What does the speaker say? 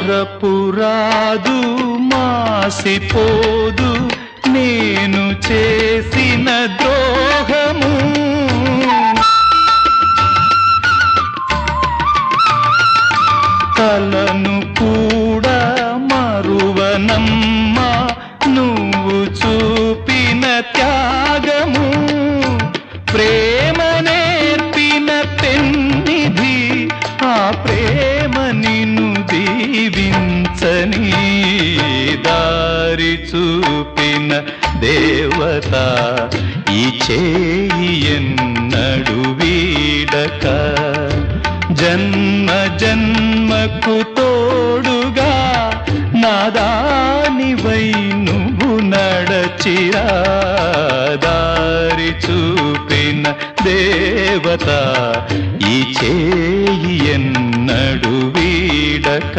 మరపురాదు మాసిపోదు నేను చేసిన ద్రోహము. కలను కూడా మరువనమ్మా నువ్వు చూపిన త్యాగము. ప్రేమ నేర్పిన పెన్నిధి ఆ ప్రేమ నిన్ను దీవించని. దారి చూపిన దేవత ఈ చేయి ఎన్నడు వీడక. జన్మ జన్మకు తోడుగా నాదానివై నువ్వు నడచిరా. దారి చూపిన దేవత ఈ చేయి ఎన్నడు వీడక.